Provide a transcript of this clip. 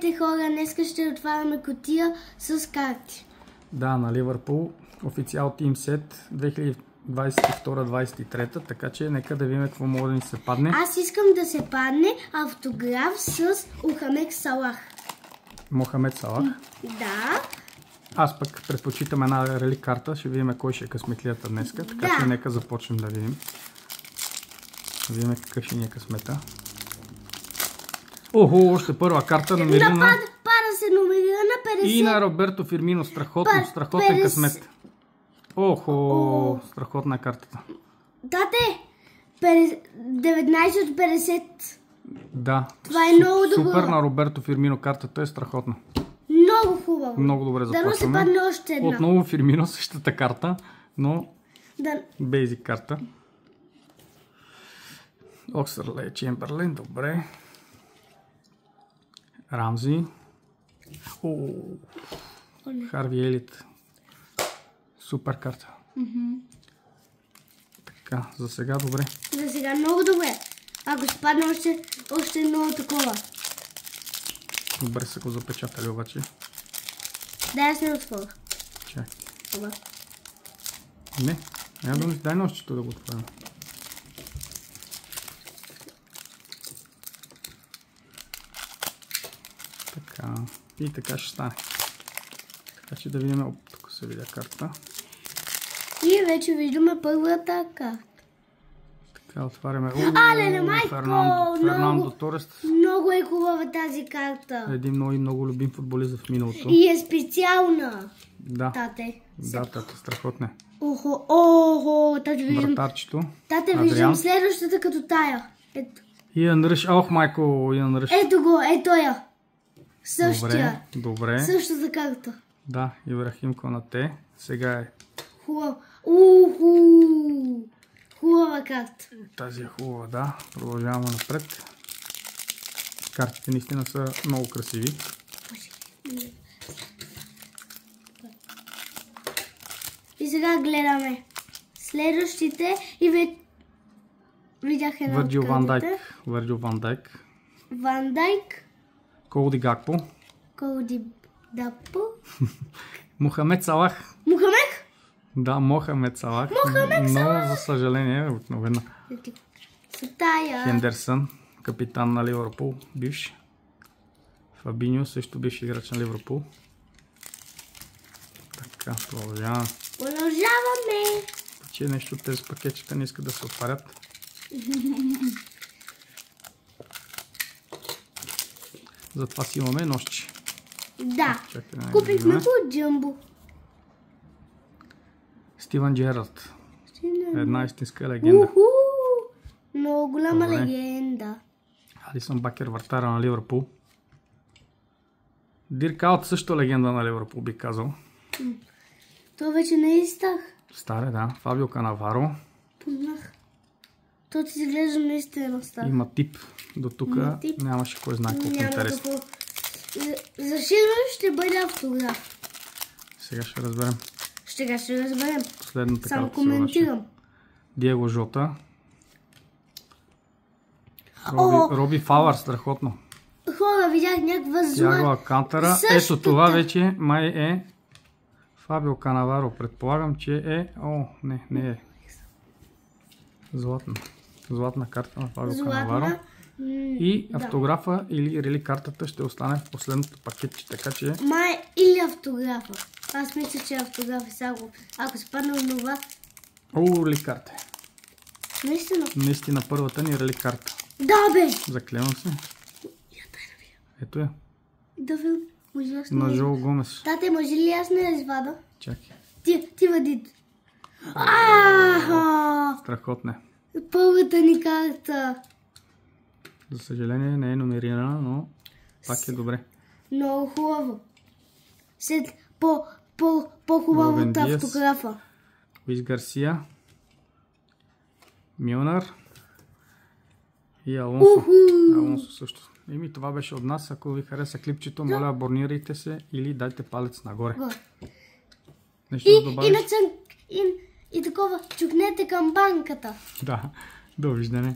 Здравейте хора, днес ще отваряме кутия с карти. Да, на Ливърпул, официал Team Set 2022-2023, така че нека да видим какво може да ни се падне. Аз искам да се падне автограф с Мохамед Салах. Мохамед Салах? Да. Аз пък предпочитам една релик карта, ще видим кой ще е късметлията днеска, така че нека започнем да видим. Да видим какъв ще ни е късмета. Охо, още първа карта номерирана. Пада се номерирана 50. И на Роберто Фирмино, страхотен късмет. Охо, страхотна картата. Тате, 19 от 50. Да, това е много добро. Супер на Роберто Фирмино, картата е страхотна. Много хубаво. Много добре започваме. Да, се падне още една. Отново Фирмино, същата карта, но бейзик карта. Оксърлей Чемберлен, добре. Рамзи. Харви Елит. Супер карта. Така, за сега добре. За сега много добре. Ако се падне още много такова. Добре са го запечатали обаче. Да, аз не отворя. Чакай. Не, дай нощчето да го отворим. Така, и така ще стане. Така че да видим, тук се видя карта. И вече виждаме първата карта. Така, отваряме. Фернандо Торес. Много е хубава тази карта. Един много любим футболист в миналото. И е специална. Да. Тате. Да, тате, страхотна. Охо, тате виждам. Вратарчето. Тате, виждам следващата като тая. Ето. Иан Ръш. Майко, Иан Ръш. Ето го, ето я. Същия. Добре. Същата карта. Да, Ибрахим Конате. Сега е. Хубава. Хубава карта. Тази е хубава, да. Продължаваме напред. Картите наистина са много красиви. И сега гледаме следващите и видях една от картите. Върджил Ван Дайк. Ван Дайк. Колди Гакпо. Мохамед Салах. Мохамед? Да, Мохамед Салах. Но за съжаление, обикновена. Хендерсън, капитан на Ливърпул, бивш. Фабиньо, също бивш играч на Ливърпул. Така, продължаваме. Че нещо от тези пакетчета не искат да се отварят. Затова си имаме нощче. Да, купихме го от Джамбо. Стивън Джерард. Една истинска легенда. Много голяма легенда. Алисън Бакер, вратаря на Ливърпул. Дирк Аут също легенда на Ливърпул, би казал. То вече не е стар. Стар е, да. Фабио Канаваро. Познах. То ти си глежда наистина стар. Има тип. До тук нямаше кой знае колко интересно. За сигурно ще бъде автограф. Сега ще разберем. Ще разберем. Последната само карта коментирам. Диего Жота. Роби Фауър, страхотно. Хора, видях някаква зла. Тиаго Алкантара. Ето това вече май е Фабио Канаваро. Предполагам, че е... не е. Златна карта на Фабио Канаваро. И автографа или релик картата ще остане в последното пакетче, така че... Или автографа. Аз мисля, че автограф е само. Ако се падне от това... релик карта. Наистина първата ни релик карта. Да, бе! Заклевам се. Ето я. На Жол Гомес. Тате, може ли аз не извада? Чакай. Ти въди. Страхотна. Първата ни карта. За съжаление не е номерирана, но пак е добре. Много хубаво. След по-хубаво от автографа. Луис Гарсия. Милнар. И Алонсо. Алонсо също. Това беше от нас. Ако ви хареса клипчето, моля абонирайте се или дайте палец нагоре. Нещо да добавиш? И такова, чукнете камбанката. Да, довиждане.